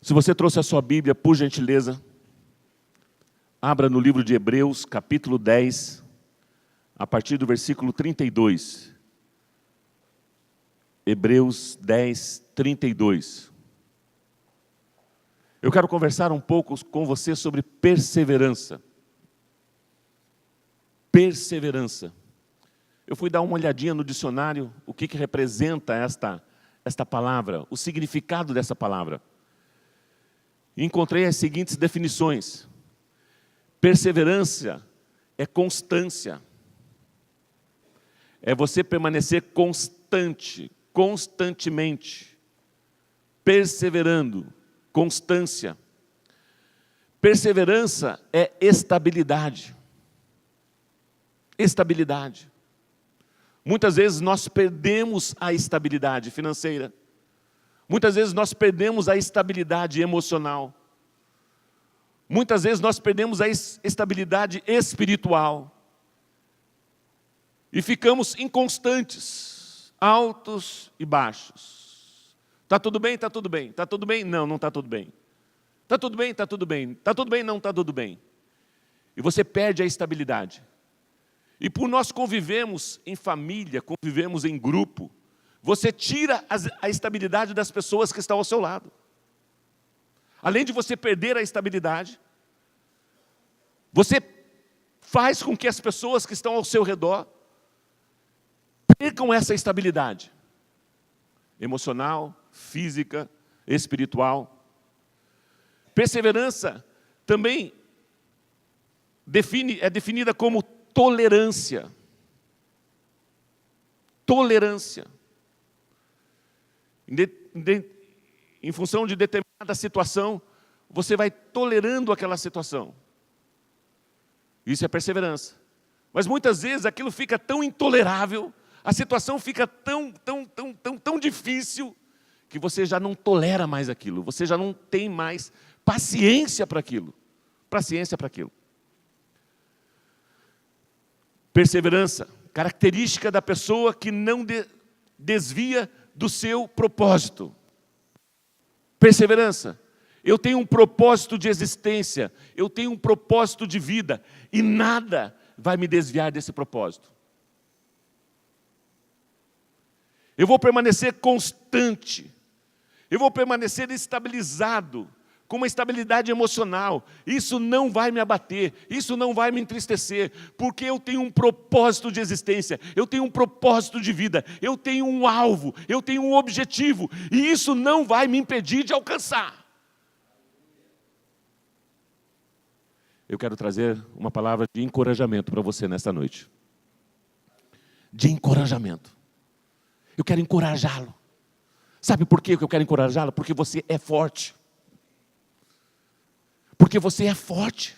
Se você trouxe a sua Bíblia, por gentileza, abra no livro de Hebreus, capítulo 10, a partir do versículo 32. Hebreus 10, 32. Eu quero conversar um pouco com você sobre perseverança. Perseverança. Eu fui dar uma olhadinha no dicionário, o que representa esta palavra, o significado dessa palavra. E encontrei as seguintes definições. Perseverança é constância. É você permanecer constante, constantemente, perseverando, constância. Perseverança é estabilidade. Estabilidade. Muitas vezes nós perdemos a estabilidade financeira. Muitas vezes nós perdemos a estabilidade emocional. Muitas vezes nós perdemos a estabilidade espiritual. E ficamos inconstantes, altos e baixos. Está tudo bem? Está tudo bem. Está tudo bem? Não, não está tudo bem. Está tudo bem? Está tudo bem. Está tudo bem? Não está tudo bem. E você perde a estabilidade. E por nós convivemos em família, convivemos em grupo, você tira a estabilidade das pessoas que estão ao seu lado. Além de você perder a estabilidade, você faz com que as pessoas que estão ao seu redor percam essa estabilidade emocional, física, espiritual. Perseverança também é definida como tolerância. Tolerância. Em função de determinada situação, você vai tolerando aquela situação. Isso é perseverança. Mas muitas vezes aquilo fica tão intolerável, a situação fica tão difícil, que você já não tolera mais aquilo, você já não tem mais paciência para aquilo. Paciência para aquilo. Perseverança, característica da pessoa que não desvia do seu propósito. Perseverança. Eu tenho um propósito de existência, eu tenho um propósito de vida, e nada vai me desviar desse propósito. Eu vou permanecer constante, eu vou permanecer estabilizado, com uma estabilidade emocional. Isso não vai me abater, isso não vai me entristecer, porque eu tenho um propósito de existência, eu tenho um propósito de vida, eu tenho um alvo, eu tenho um objetivo, e isso não vai me impedir de alcançar. Eu quero trazer uma palavra de encorajamento para você nesta noite. De encorajamento. Eu quero encorajá-lo. Sabe por que eu quero encorajá-lo? Porque você é forte. Porque você é forte.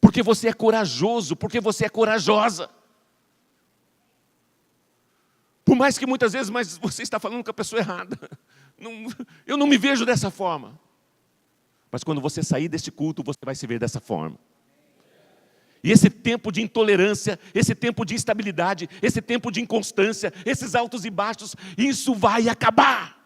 Porque você é corajoso. Porque você é corajosa. Por mais que muitas vezes, mas você está falando com a pessoa errada. Eu não me vejo dessa forma. Mas quando você sair deste culto, você vai se ver dessa forma. E esse tempo de intolerância, esse tempo de instabilidade, esse tempo de inconstância, esses altos e baixos, isso vai acabar.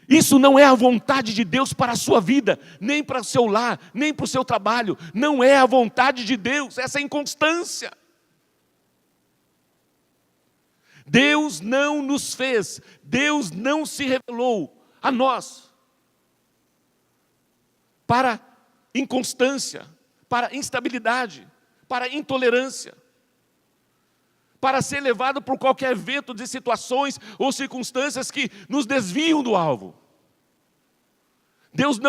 Isso não é a vontade de Deus para a sua vida, nem para o seu lar, nem para o seu trabalho. Não é a vontade de Deus, essa inconstância. Deus não nos fez, Deus não se revelou a nós para inconstância, para instabilidade, para intolerância, para ser levado por qualquer vento de situações ou circunstâncias que nos desviam do alvo. Deus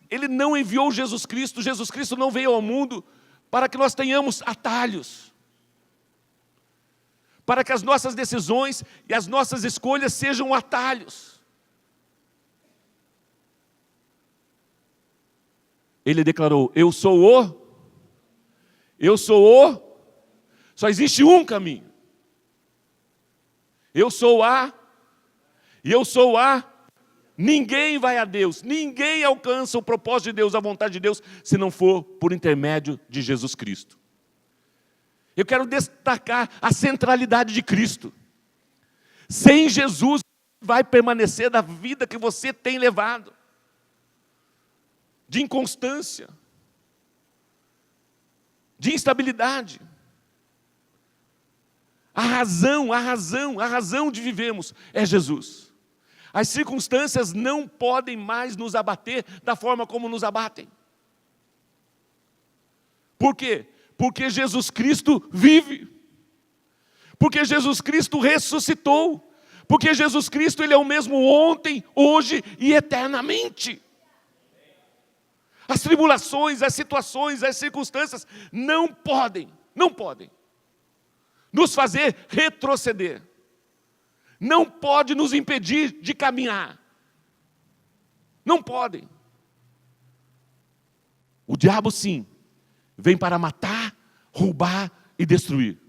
Ele não enviou Jesus Cristo não veio ao mundo para que nós tenhamos atalhos, para que as nossas decisões e as nossas escolhas sejam atalhos. Ele declarou, só existe um caminho. Eu sou ninguém vai a Deus, ninguém alcança o propósito de Deus, a vontade de Deus, se não for por intermédio de Jesus Cristo. Eu quero destacar a centralidade de Cristo. Sem Jesus, vai permanecer da vida que você tem levado, de inconstância, de instabilidade. A razão de vivermos é Jesus. As circunstâncias não podem mais nos abater da forma como nos abatem. Por quê? Porque Jesus Cristo vive. Porque Jesus Cristo ressuscitou. Porque Jesus Cristo, Ele é o mesmo ontem, hoje e eternamente. As tribulações, as situações, as circunstâncias não podem nos fazer retroceder. Não pode nos impedir de caminhar. Não podem. O diabo, sim, vem para matar, roubar e destruir.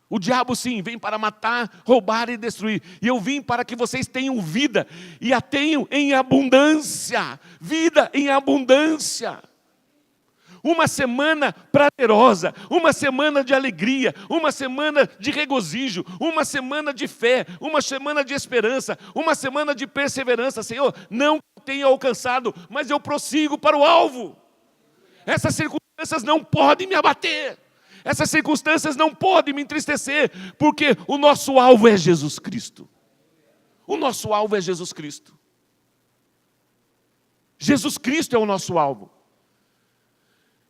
O diabo, sim, vem para matar, roubar e destruir. E eu vim para que vocês tenham vida, e a tenham em abundância. Vida em abundância. Uma semana prazerosa, uma semana de alegria, uma semana de regozijo, uma semana de fé, uma semana de esperança, uma semana de perseverança. Senhor, não tenho alcançado, mas eu prossigo para o alvo. Essas circunstâncias não podem me abater. Essas circunstâncias não podem me entristecer, porque o nosso alvo é Jesus Cristo. O nosso alvo é Jesus Cristo. Jesus Cristo é o nosso alvo.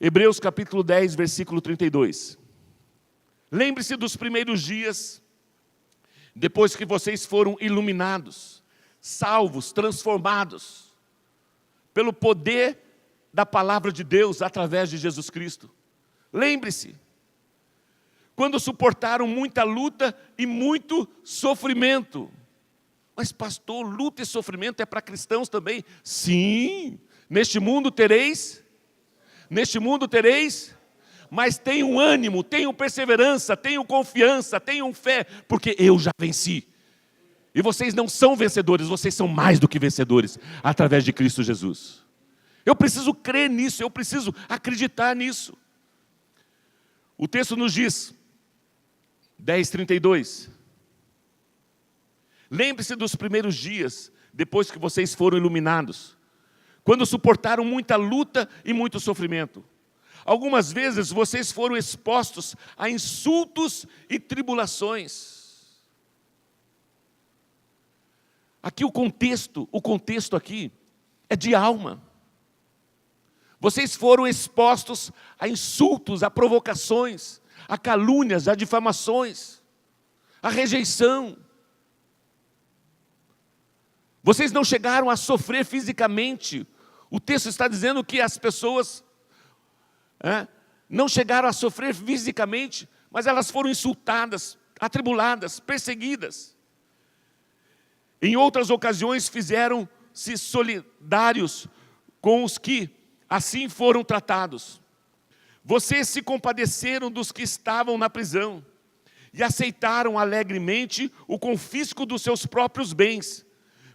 Hebreus capítulo 10, versículo 32. Lembre-se dos primeiros dias, depois que vocês foram iluminados, salvos, transformados, pelo poder da palavra de Deus através de Jesus Cristo. Lembre-se, quando suportaram muita luta e muito sofrimento. Mas pastor, luta e sofrimento é para cristãos também? Sim, neste mundo tereis, mas tenham ânimo, tenham perseverança, tenham confiança, tenham fé, porque eu já venci. E vocês não são vencedores, vocês são mais do que vencedores, através de Cristo Jesus. Eu preciso crer nisso, eu preciso acreditar nisso. O texto nos diz, 10:32. Lembre-se dos primeiros dias, depois que vocês foram iluminados, quando suportaram muita luta e muito sofrimento. Algumas vezes vocês foram expostos a insultos e tribulações. Aqui o contexto aqui é de alma. Vocês foram expostos a insultos, a provocações, a calúnias, a difamações, a rejeição. Vocês não chegaram a sofrer fisicamente. O texto está dizendo que as pessoas não chegaram a sofrer fisicamente, mas elas foram insultadas, atribuladas, perseguidas. Em outras ocasiões fizeram-se solidários com os que assim foram tratados. Vocês se compadeceram dos que estavam na prisão e aceitaram alegremente o confisco dos seus próprios bens,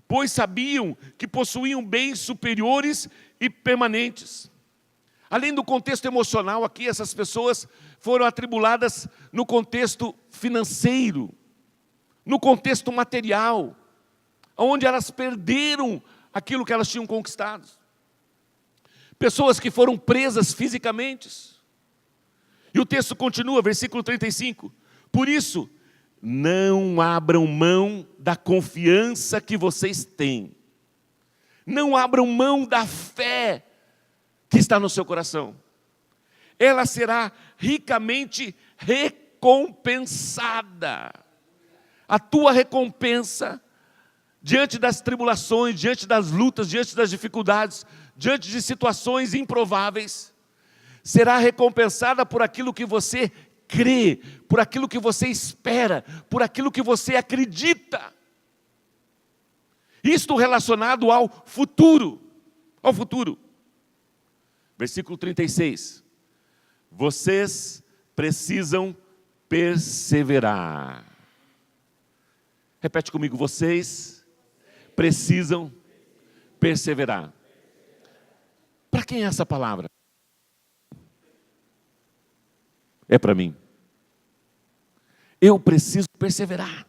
pois sabiam que possuíam bens superiores e permanentes. Além do contexto emocional aqui, essas pessoas foram atribuladas no contexto financeiro, no contexto material, onde elas perderam aquilo que elas tinham conquistado. Pessoas que foram presas fisicamente. E o texto continua, versículo 35. Por isso, não abram mão da confiança que vocês têm. Não abram mão da fé que está no seu coração. Ela será ricamente recompensada. A tua recompensa, diante das tribulações, diante das lutas, diante das dificuldades, diante de situações improváveis, será recompensada por aquilo que você crê, por aquilo que você espera, por aquilo que você acredita. Isto relacionado ao futuro. Ao futuro. Versículo 36. Vocês precisam perseverar. Repete comigo, vocês precisam perseverar. Para quem é essa palavra? É para mim. Eu preciso perseverar.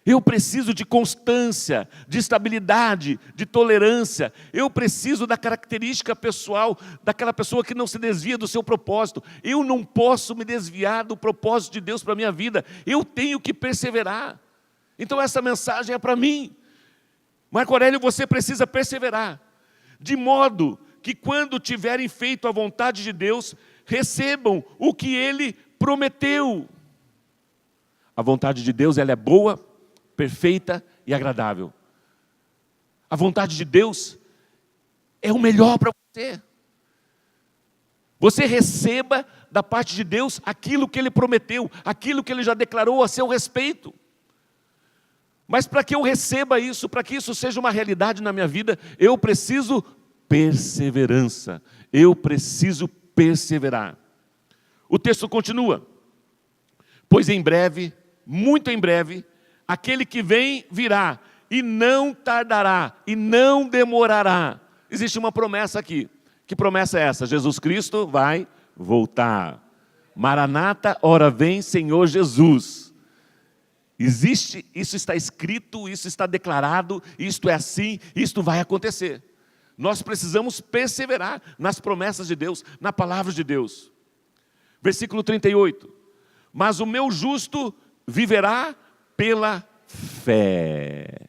Eu preciso de constância, de estabilidade, de tolerância. Eu preciso da característica pessoal daquela pessoa que não se desvia do seu propósito. Eu não posso me desviar do propósito de Deus para a minha vida. Eu tenho que perseverar. Então essa mensagem é para mim. Marco Aurélio, você precisa perseverar. De modo que quando tiverem feito a vontade de Deus, recebam o que Ele prometeu. A vontade de Deus, ela é boa, perfeita e agradável. A vontade de Deus é o melhor para você. Você receba da parte de Deus aquilo que Ele prometeu, aquilo que Ele já declarou a seu respeito. Mas para que eu receba isso, para que isso seja uma realidade na minha vida, eu preciso perseverança. Eu preciso perseverar. O texto continua. Pois em breve, muito em breve, aquele que vem virá, e não tardará, e não demorará. Existe uma promessa aqui. Que promessa é essa? Jesus Cristo vai voltar. Maranata, ora vem Senhor Jesus. Existe, isso está escrito, isso está declarado, isto é assim, isto vai acontecer. Nós precisamos perseverar nas promessas de Deus, na palavra de Deus. Versículo 38. Mas o meu justo viverá pela fé.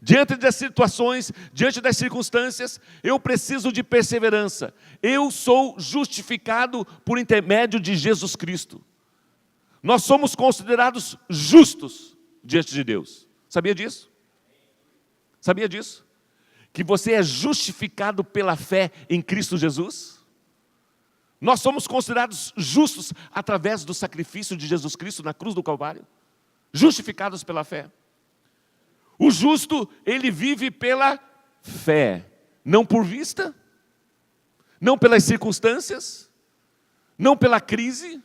Diante das situações, diante das circunstâncias, eu preciso de perseverança. Eu sou justificado por intermédio de Jesus Cristo. Nós somos considerados justos diante de Deus. Sabia disso? Sabia disso? Que você é justificado pela fé em Cristo Jesus? Nós somos considerados justos através do sacrifício de Jesus Cristo na cruz do Calvário. Justificados pela fé. O justo, ele vive pela fé. Não por vista, não pelas circunstâncias, não pela crise,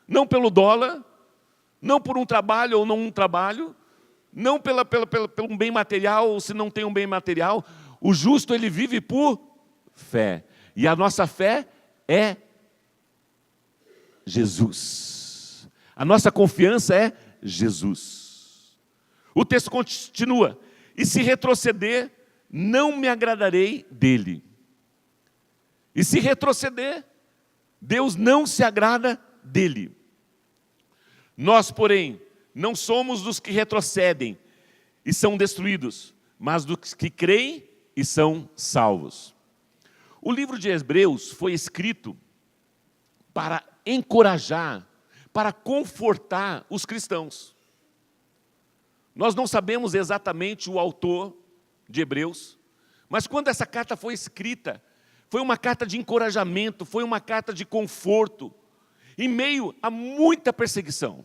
não pelo dólar, não por um trabalho ou não um trabalho, não pelo um bem material ou se não tem um bem material. O justo, ele vive por fé. E a nossa fé é Jesus. A nossa confiança é Jesus. O texto continua. E se retroceder, não me agradarei dele. E se retroceder, Deus não se agrada dele. Nós, porém, não somos dos que retrocedem e são destruídos, mas dos que creem e são salvos. O livro de Hebreus foi escrito para encorajar, para confortar os cristãos. Nós não sabemos exatamente o autor de Hebreus, mas quando essa carta foi escrita, foi uma carta de encorajamento, foi uma carta de conforto, em meio a muita perseguição.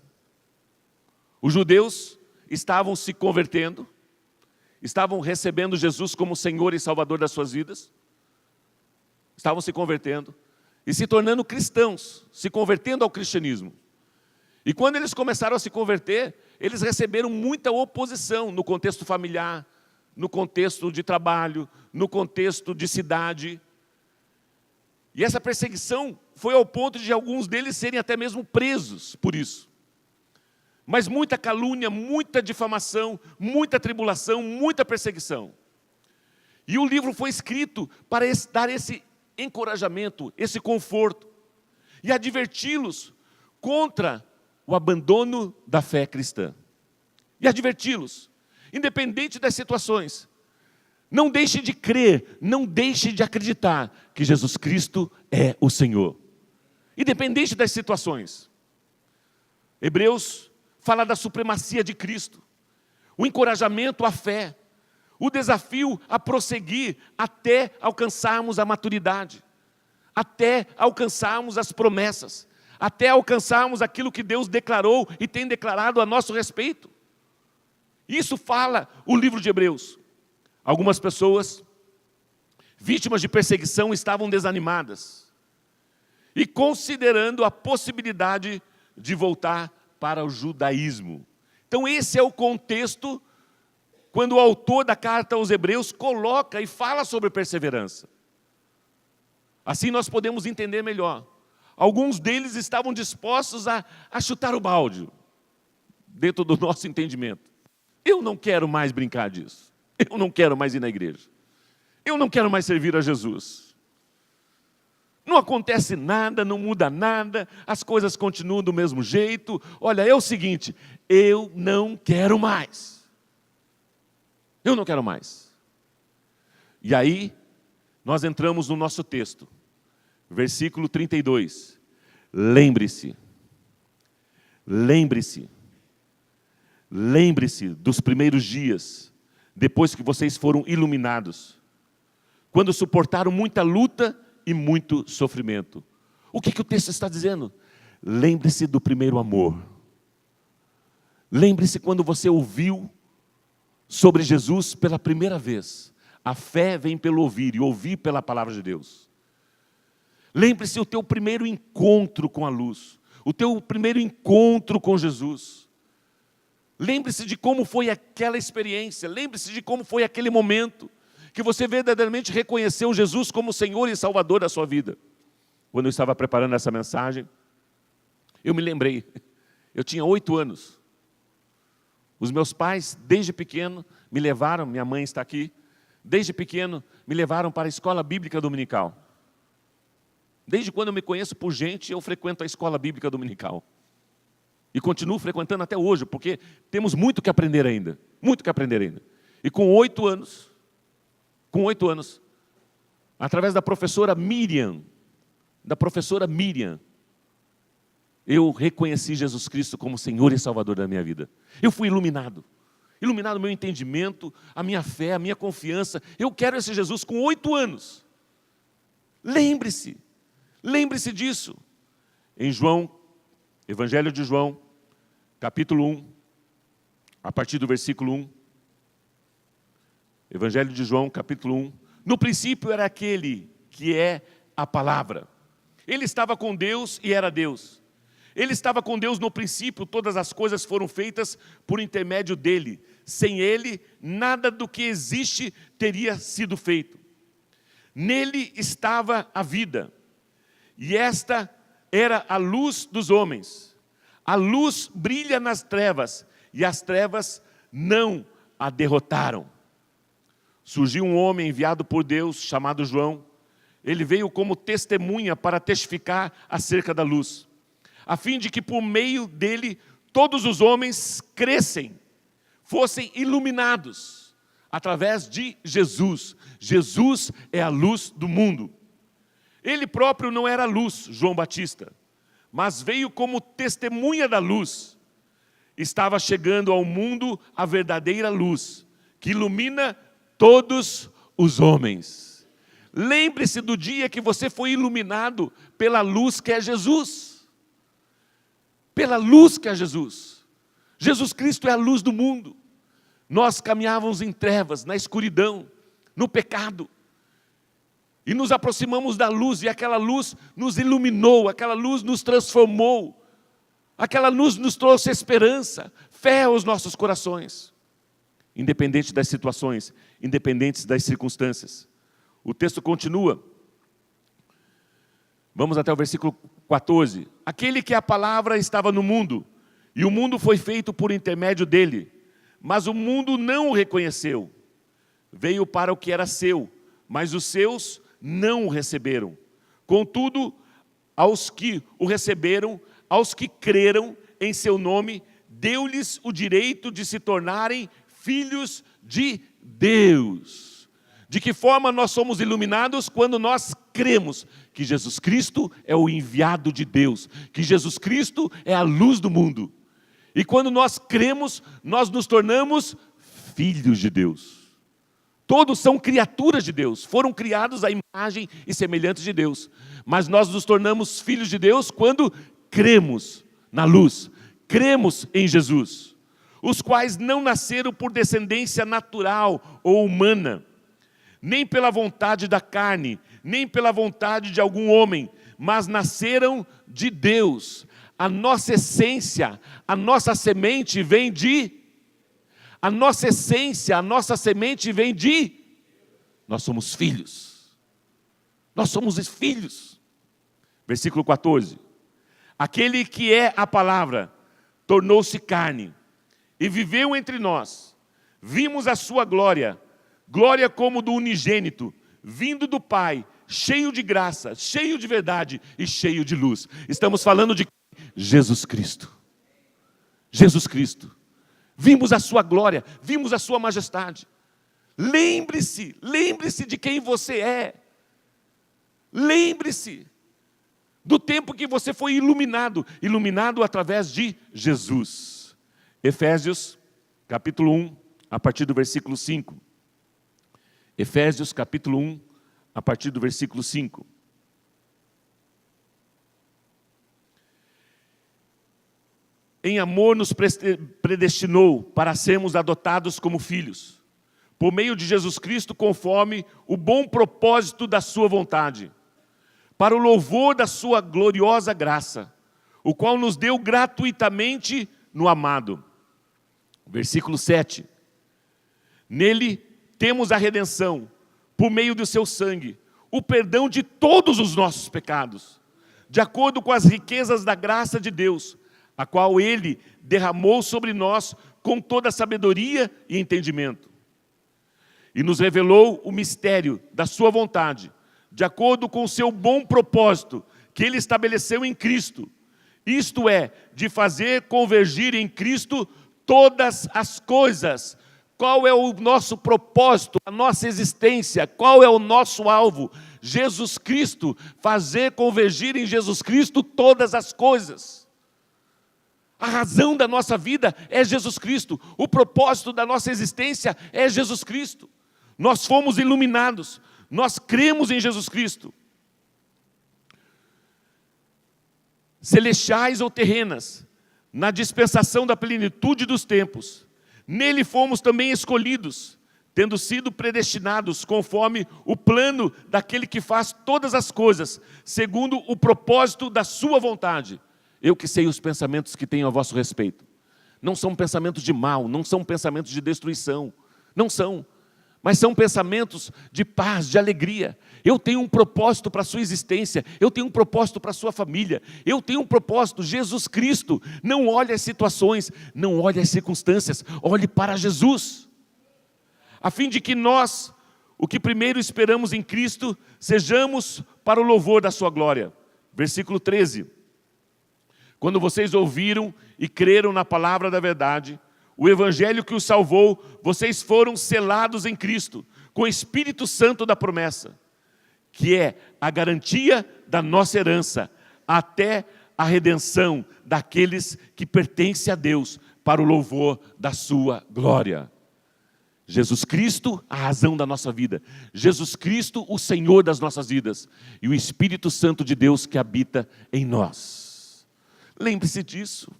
Os judeus estavam se convertendo, estavam recebendo Jesus como Senhor e Salvador das suas vidas, estavam se convertendo e se tornando cristãos, se convertendo ao cristianismo. E quando eles começaram a se converter, eles receberam muita oposição no contexto familiar, no contexto de trabalho, no contexto de cidade. E essa perseguição foi ao ponto de alguns deles serem até mesmo presos por isso. Mas muita calúnia, muita difamação, muita tribulação, muita perseguição. E o livro foi escrito para dar esse encorajamento, esse conforto, e adverti-los contra o abandono da fé cristã. E adverti-los, independente das situações, não deixe de crer, não deixe de acreditar que Jesus Cristo é o Senhor. Independente das situações. Hebreus fala da supremacia de Cristo, o encorajamento à fé, o desafio a prosseguir até alcançarmos a maturidade, até alcançarmos as promessas, até alcançarmos aquilo que Deus declarou e tem declarado a nosso respeito. Isso fala o livro de Hebreus. Algumas pessoas, vítimas de perseguição, estavam desanimadas e considerando a possibilidade de voltar para o judaísmo. Então esse é o contexto quando o autor da carta aos Hebreus coloca e fala sobre perseverança. Assim nós podemos entender melhor. Alguns deles estavam dispostos a chutar o balde. dentro do nosso entendimento. Eu não quero mais brincar disso. Eu não quero mais ir na igreja. Eu não quero mais servir a Jesus. Não acontece nada, não muda nada, as coisas continuam do mesmo jeito. Olha, é o seguinte, eu não quero mais. Eu não quero mais. E aí, nós entramos no nosso texto, versículo 32. Lembre-se, lembre-se, lembre-se dos primeiros dias, depois que vocês foram iluminados, quando suportaram muita luta e muito sofrimento. O que o texto está dizendo? Lembre-se do primeiro amor. Lembre-se quando você ouviu sobre Jesus pela primeira vez. A fé vem pelo ouvir, e ouvir pela palavra de Deus. Lembre-se o teu primeiro encontro com a luz, o teu primeiro encontro com Jesus. Lembre-se de como foi aquela experiência, lembre-se de como foi aquele momento que você verdadeiramente reconheceu Jesus como Senhor e Salvador da sua vida. Quando eu estava preparando essa mensagem, eu me lembrei, eu tinha 8 anos. Os meus pais, desde pequeno, me levaram, minha mãe está aqui, desde pequeno, me levaram para a escola bíblica dominical. Desde quando eu me conheço por gente, eu frequento a escola bíblica dominical. E continuo frequentando até hoje, porque temos muito que aprender ainda. Muito que aprender ainda. E com 8 anos, através da professora Miriam, eu reconheci Jesus Cristo como Senhor e Salvador da minha vida. Eu fui iluminado. Iluminado o meu entendimento, a minha fé, a minha confiança. Eu quero esse Jesus com 8 anos. Lembre-se disso. Em João, Evangelho de João, capítulo 1, a partir do versículo 1. Evangelho de João, capítulo 1. No princípio era aquele que é a palavra. Ele estava com Deus e era Deus. Ele estava com Deus no princípio, todas as coisas foram feitas por intermédio dele. Sem ele, nada do que existe teria sido feito. Nele estava a vida, e esta era a luz dos homens. A luz brilha nas trevas, e as trevas não a derrotaram. Surgiu um homem enviado por Deus, chamado João. Ele veio como testemunha para testificar acerca da luz, a fim de que por meio dele todos os homens crescem, fossem iluminados através de Jesus. Jesus é a luz do mundo. Ele próprio não era luz, João Batista, mas veio como testemunha da luz. Estava chegando ao mundo a verdadeira luz, que ilumina todos os homens. Lembre-se do dia que você foi iluminado pela luz que é Jesus. Pela luz que é Jesus. Jesus Cristo é a luz do mundo. Nós caminhávamos em trevas, na escuridão, no pecado. E nos aproximamos da luz, e aquela luz nos iluminou, aquela luz nos transformou. Aquela luz nos trouxe esperança, fé aos nossos corações. Independente das situações, independentes das circunstâncias. O texto continua. Vamos até o versículo 14. Aquele que a palavra estava no mundo, e o mundo foi feito por intermédio dele, mas o mundo não o reconheceu. Veio para o que era seu, mas os seus não o receberam. Contudo, aos que o receberam, aos que creram em seu nome, deu-lhes o direito de se tornarem filhos de Deus. De que forma nós somos iluminados? Quando nós cremos que Jesus Cristo é o enviado de Deus, que Jesus Cristo é a luz do mundo. E quando nós cremos, nós nos tornamos filhos de Deus. Todos são criaturas de Deus, foram criados à imagem e semelhança de Deus. Mas nós nos tornamos filhos de Deus quando cremos na luz, cremos em Jesus. Os quais não nasceram por descendência natural ou humana, nem pela vontade da carne, nem pela vontade de algum homem, mas nasceram de Deus. A nossa essência, a nossa semente vem de... A nossa essência, a nossa semente vem de... Nós somos filhos. Nós somos filhos. Versículo 14. Aquele que é a palavra, tornou-se carne e viveu entre nós. Vimos a sua glória, glória como do unigênito, vindo do Pai, cheio de graça, cheio de verdade e cheio de luz. Estamos falando de Jesus Cristo. Jesus Cristo. Vimos a sua glória, vimos a sua majestade. Lembre-se de quem você é. Lembre-se do tempo que você foi iluminado através de Jesus. Efésios, capítulo 1, a partir do versículo 5. Efésios, capítulo 1, a partir do versículo 5. Em amor nos predestinou para sermos adotados como filhos, por meio de Jesus Cristo, conforme o bom propósito da sua vontade, para o louvor da sua gloriosa graça, o qual nos deu gratuitamente no amado. Versículo 7. Nele temos a redenção, por meio do seu sangue, o perdão de todos os nossos pecados, de acordo com as riquezas da graça de Deus, a qual Ele derramou sobre nós com toda a sabedoria e entendimento. E nos revelou o mistério da sua vontade, de acordo com o seu bom propósito, que Ele estabeleceu em Cristo. Isto é, de fazer convergir em Cristo todas as coisas. Qual é o nosso propósito, a nossa existência? Qual é o nosso alvo? Jesus Cristo, fazer convergir em Jesus Cristo todas as coisas. A razão da nossa vida é Jesus Cristo. O propósito da nossa existência é Jesus Cristo. Nós fomos iluminados. Nós cremos em Jesus Cristo. Celestiais ou terrenas, na dispensação da plenitude dos tempos, nele fomos também escolhidos, tendo sido predestinados conforme o plano daquele que faz todas as coisas, segundo o propósito da sua vontade. Eu que sei os pensamentos que tenho a vosso respeito. Não são pensamentos de mal, não são pensamentos de destruição, não são. Mas são pensamentos de paz, de alegria. Eu tenho um propósito para a sua existência, eu tenho um propósito para a sua família, eu tenho um propósito, Jesus Cristo. Não olhe as situações, não olhe as circunstâncias, olhe para Jesus. A fim de que nós, o que primeiro esperamos em Cristo, sejamos para o louvor da sua glória. Versículo 13. Quando vocês ouviram e creram na palavra da verdade, o evangelho que os salvou, vocês foram selados em Cristo, com o Espírito Santo da promessa, que é a garantia da nossa herança, até a redenção daqueles que pertencem a Deus, para o louvor da sua glória. Jesus Cristo, a razão da nossa vida. Jesus Cristo, o Senhor das nossas vidas. E o Espírito Santo de Deus que habita em nós. Lembre-se disso.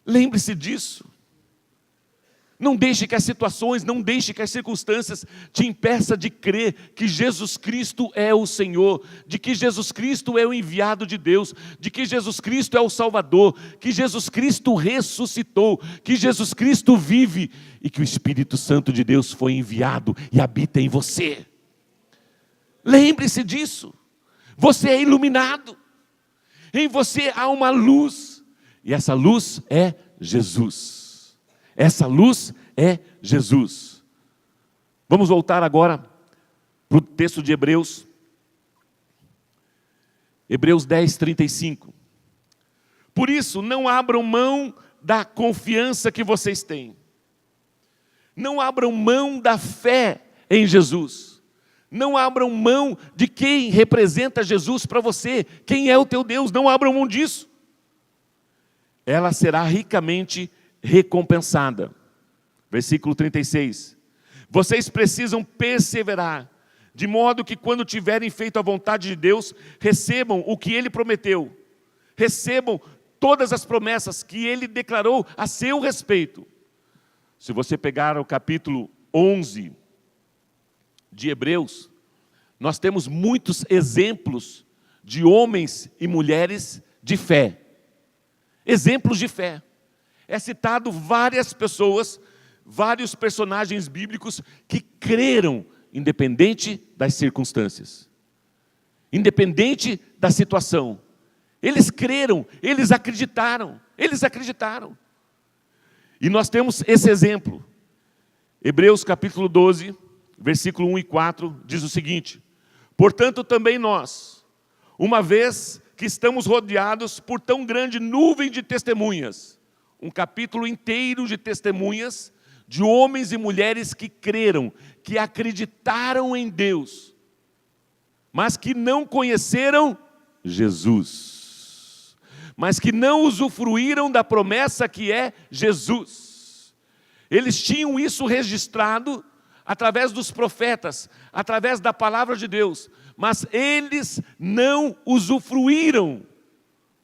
Lembre-se disso. Não deixe que as situações, não deixe que as circunstâncias te impeçam de crer que Jesus Cristo é o Senhor, de que Jesus Cristo é o enviado de Deus, de que Jesus Cristo é o Salvador, que Jesus Cristo ressuscitou, que Jesus Cristo vive e que o Espírito Santo de Deus foi enviado e habita em você. Lembre-se disso. Você é iluminado. Em você há uma luz. E essa luz é Jesus. Essa luz é Jesus. Vamos voltar agora para o texto de Hebreus. Hebreus 10, 35. Por isso, não abram mão da confiança que vocês têm. Não abram mão da fé em Jesus. Não abram mão de quem representa Jesus para você. Quem é o teu Deus? Não abram mão disso. Ela será ricamente recompensada. Versículo 36. Vocês precisam perseverar, de modo que quando tiverem feito a vontade de Deus, recebam o que Ele prometeu. Recebam todas as promessas que Ele declarou a seu respeito. Se você pegar o capítulo 11 de Hebreus, nós temos muitos exemplos de homens e mulheres de fé. Exemplos de fé. É citado várias pessoas, vários personagens bíblicos que creram, independente das circunstâncias, independente da situação. Eles creram, eles acreditaram, eles acreditaram. E nós temos esse exemplo. Hebreus capítulo 12, versículo 1 e 4, diz o seguinte: portanto também nós, uma vez que estamos rodeados por tão grande nuvem de testemunhas, um capítulo inteiro de testemunhas, de homens e mulheres que creram, que acreditaram em Deus, mas que não conheceram Jesus, mas que não usufruíram da promessa que é Jesus. Eles tinham isso registrado através dos profetas, através da palavra de Deus, mas eles não usufruíram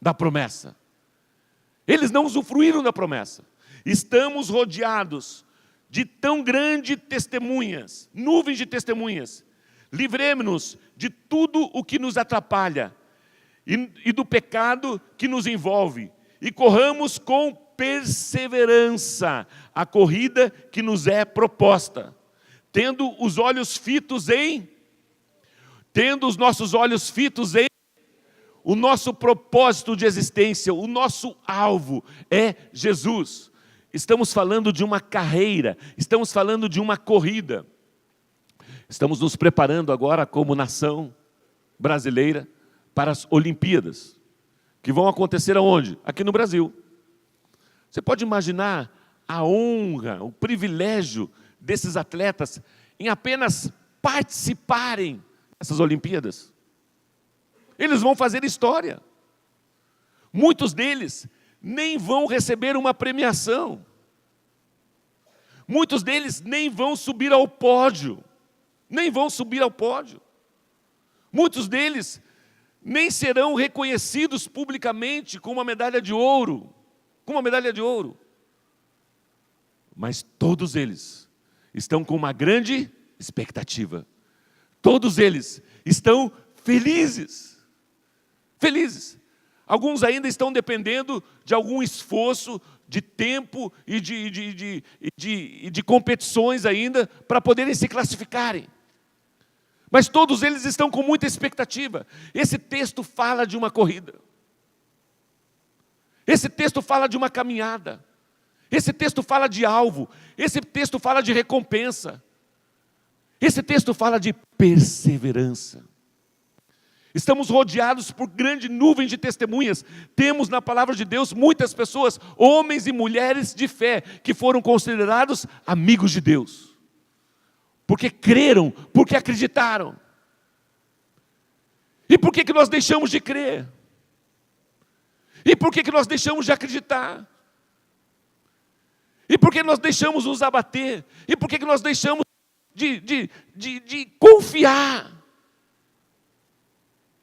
da promessa. Eles não usufruíram da promessa. Estamos rodeados de tão grande testemunhas, nuvens de testemunhas. Livremos-nos de tudo o que nos atrapalha e do pecado que nos envolve, e corramos com perseverança a corrida que nos é proposta, tendo os nossos olhos fitos em o nosso propósito de existência, o nosso alvo é Jesus. Estamos falando de uma carreira, estamos falando de uma corrida. Estamos nos preparando agora como nação brasileira para as Olimpíadas, que vão acontecer aonde? Aqui no Brasil. Você pode imaginar a honra, o privilégio desses atletas em apenas participarem dessas Olimpíadas? Eles vão fazer história. Muitos deles nem vão receber uma premiação. Muitos deles nem vão subir ao pódio. Muitos deles nem serão reconhecidos publicamente com uma medalha de ouro. Mas todos eles estão com uma grande expectativa. Todos eles estão felizes. Alguns ainda estão dependendo de algum esforço, de tempo e de competições ainda para poderem se classificarem. Mas todos eles estão com muita expectativa. Esse texto fala de uma corrida. Esse texto fala de uma caminhada. Esse texto fala de alvo. Esse texto fala de recompensa. Esse texto fala de perseverança. Estamos rodeados por grande nuvem de testemunhas. Temos na palavra de Deus muitas pessoas, homens e mulheres de fé, que foram considerados amigos de Deus. Porque creram, porque acreditaram. E por que nós deixamos de crer? E por que nós deixamos de acreditar? E por que nós deixamos nos abater? E por que nós deixamos de confiar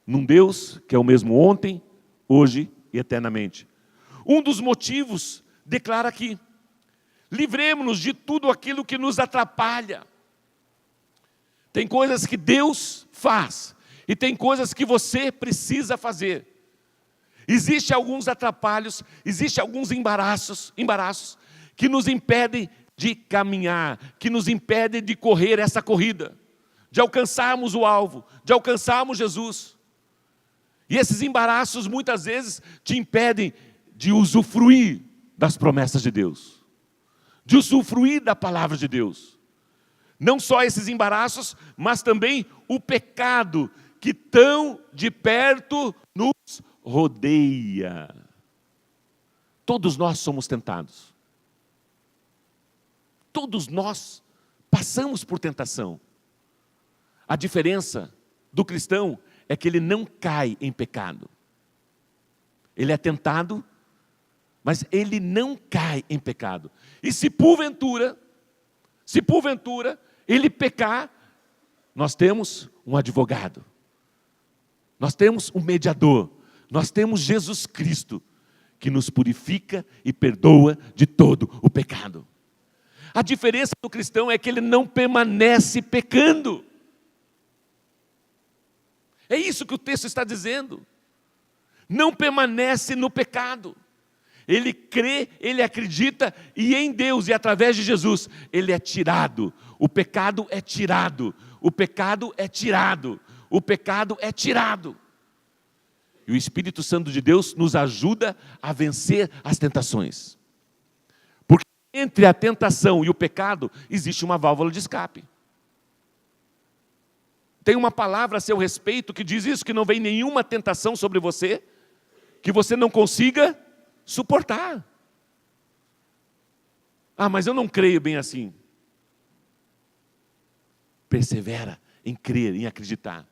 num Deus que é o mesmo ontem, hoje e eternamente? Um dos motivos declara aqui: livremos-nos de tudo aquilo que nos atrapalha. Tem coisas que Deus faz e tem coisas que você precisa fazer. Existem alguns atrapalhos, existem alguns embaraços que nos impedem de caminhar, que nos impedem de correr essa corrida, de alcançarmos o alvo, de alcançarmos Jesus. E esses embaraços muitas vezes te impedem de usufruir das promessas de Deus, de usufruir da palavra de Deus. Não só esses embaraços, mas também o pecado que tão de perto nos rodeia. Todos nós somos tentados. Todos nós passamos por tentação. A diferença do cristão é que ele não cai em pecado. Ele é tentado, mas ele não cai em pecado. E se porventura ele pecar, nós temos um advogado. Nós temos um mediador. Nós temos Jesus Cristo, que nos purifica e perdoa de todo o pecado. A diferença do cristão é que ele não permanece pecando. É isso que o texto está dizendo. Não permanece no pecado. Ele crê, ele acredita, e em Deus e através de Jesus, ele é tirado. O pecado é tirado. O pecado é tirado. O pecado é tirado. E o Espírito Santo de Deus nos ajuda a vencer as tentações. Porque Entre a tentação e o pecado, existe uma válvula de escape. Tem uma palavra a seu respeito que diz isso, que não vem nenhuma tentação sobre você, que você não consiga suportar. Ah, mas eu não creio bem assim. Persevera em crer, em acreditar.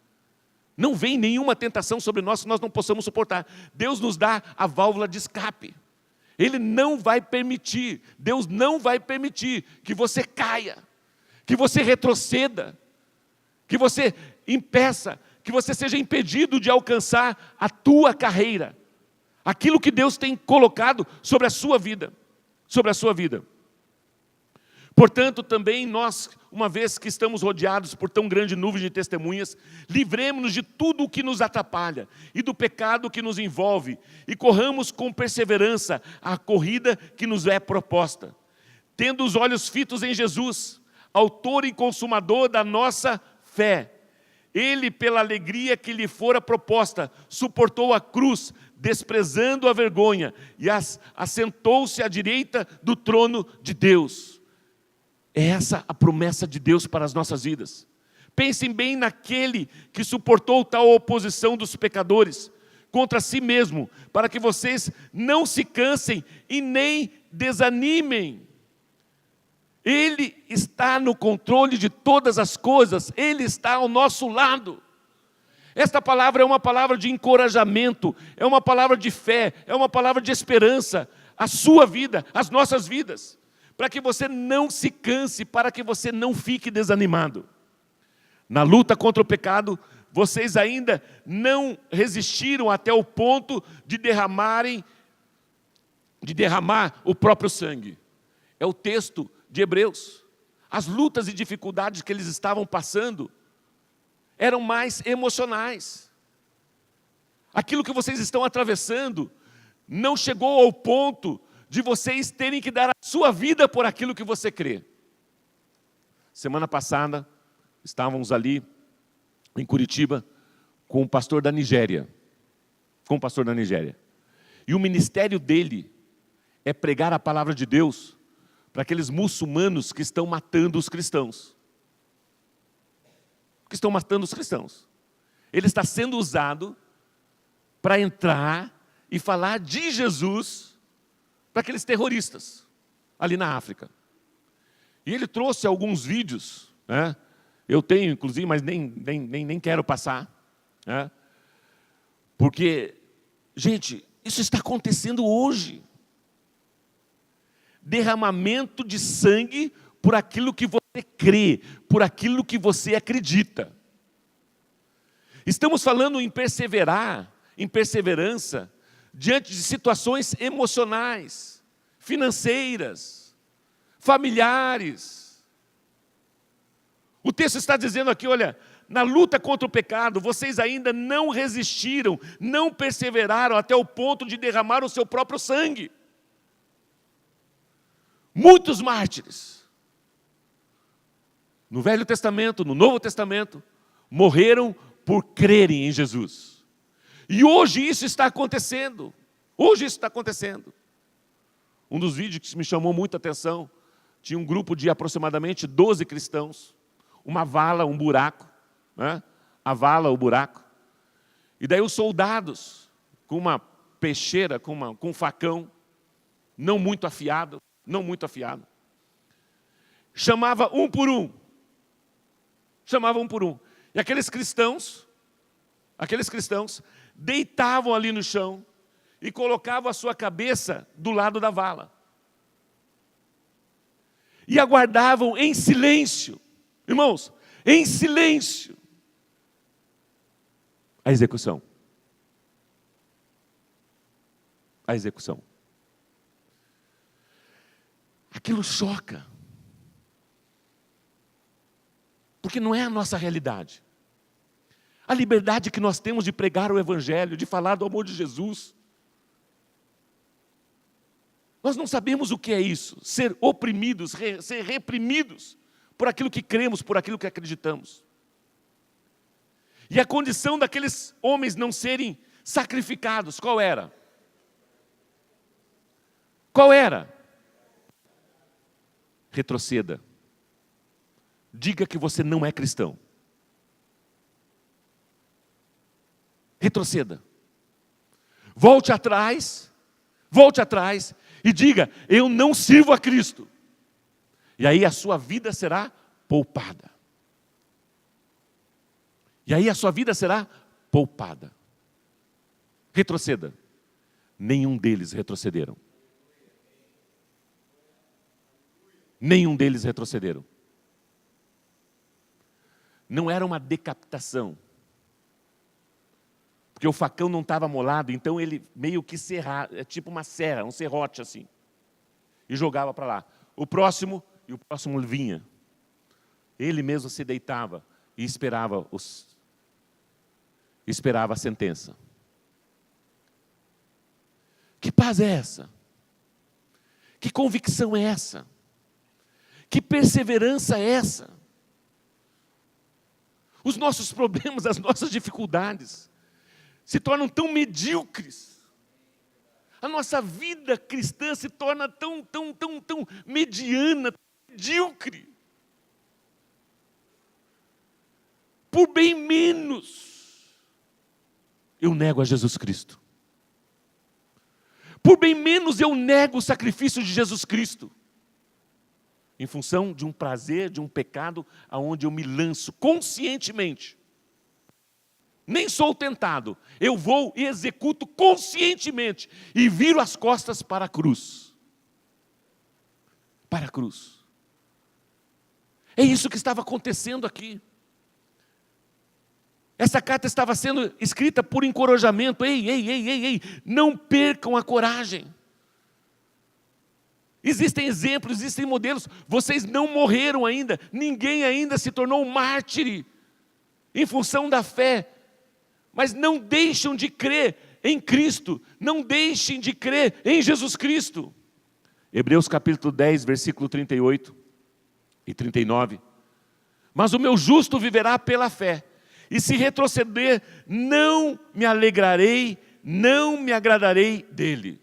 Não vem nenhuma tentação sobre nós que nós não possamos suportar. Deus nos dá a válvula de escape. Ele não vai permitir, Deus não vai permitir que você caia, que você retroceda, que você impeça, que você seja impedido de alcançar a tua carreira, aquilo que Deus tem colocado sobre a sua vida, sobre a sua vida. Portanto, também nós, uma vez que estamos rodeados por tão grande nuvem de testemunhas, livremos-nos de tudo o que nos atrapalha e do pecado que nos envolve e corramos com perseverança a corrida que nos é proposta, tendo os olhos fitos em Jesus, autor e consumador da nossa fé. Ele, pela alegria que lhe fora proposta, suportou a cruz, desprezando a vergonha, e assentou-se à direita do trono de Deus. É essa a promessa de Deus para as nossas vidas. Pensem bem naquele que suportou tal oposição dos pecadores contra si mesmo, para que vocês não se cansem e nem desanimem. Ele está no controle de todas as coisas, Ele está ao nosso lado. Esta palavra é uma palavra de encorajamento, é uma palavra de fé, é uma palavra de esperança, a sua vida, as nossas vidas, para que você não se canse, para que você não fique desanimado. Na luta contra o pecado, vocês ainda não resistiram até o ponto de derramar o próprio sangue. É o texto de Hebreus. As lutas e dificuldades que eles estavam passando eram mais emocionais. Aquilo que vocês estão atravessando não chegou ao ponto de vocês terem que dar a sua vida por aquilo que você crê. Semana passada, estávamos ali em Curitiba com o pastor da Nigéria. E o ministério dele é pregar a palavra de Deus para aqueles muçulmanos que estão matando os cristãos. Ele está sendo usado para entrar e falar de Jesus para aqueles terroristas ali na África. E ele trouxe alguns vídeos, né? Eu tenho inclusive, mas nem quero passar, né? Porque, gente, isso está acontecendo hoje. Derramamento de sangue por aquilo que você crê, por aquilo que você acredita. Estamos falando em perseverar, em perseverança, diante de situações emocionais, financeiras, familiares. O texto está dizendo aqui, olha, na luta contra o pecado, vocês ainda não resistiram, não perseveraram até o ponto de derramar o seu próprio sangue. Muitos mártires, no Velho Testamento, no Novo Testamento, morreram por crerem em Jesus. E hoje isso está acontecendo. Um dos vídeos que me chamou muita atenção, tinha um grupo de aproximadamente 12 cristãos, uma vala, um buraco, né? A vala, o buraco. E daí os soldados, com uma peixeira, com um facão, não muito afiado, chamava um por um. E aqueles cristãos deitavam ali no chão e colocavam a sua cabeça do lado da vala. E aguardavam em silêncio, irmãos, em silêncio, a execução. Aquilo choca. Porque não é a nossa realidade. A liberdade que nós temos de pregar o Evangelho, de falar do amor de Jesus. Nós não sabemos o que é isso, ser oprimidos, ser reprimidos por aquilo que cremos, por aquilo que acreditamos. E a condição daqueles homens não serem sacrificados, qual era? retroceda. Diga que você não é cristão. Retroceda. Volte atrás e diga: eu não sirvo a Cristo. E aí a sua vida será poupada. Retroceda. Nenhum deles retrocederam. Não era uma decapitação. Porque o facão não estava molado, então ele meio que serrava, é tipo uma serra, um serrote assim. E jogava para lá. O próximo vinha. Ele mesmo se deitava e esperava a sentença. Que paz é essa? Que convicção é essa? Que perseverança é essa? Os nossos problemas, as nossas dificuldades se tornam tão medíocres. A nossa vida cristã se torna tão mediana, medíocre. Por bem menos, eu nego a Jesus Cristo. Por bem menos eu nego o sacrifício de Jesus Cristo. Em função de um prazer, de um pecado, aonde eu me lanço conscientemente. Nem sou tentado, eu vou e executo conscientemente e viro as costas para a cruz. Para a cruz. É isso que estava acontecendo aqui. Essa carta estava sendo escrita por encorajamento. Ei, não percam a coragem. Existem exemplos, existem modelos. Vocês não morreram ainda. Ninguém ainda se tornou um mártir em função da fé. Mas não deixam de crer em Cristo. Não deixem de crer em Jesus Cristo. Hebreus capítulo 10, versículo 38 e 39. Mas o meu justo viverá pela fé. E se retroceder, não me alegrarei, não me agradarei dele.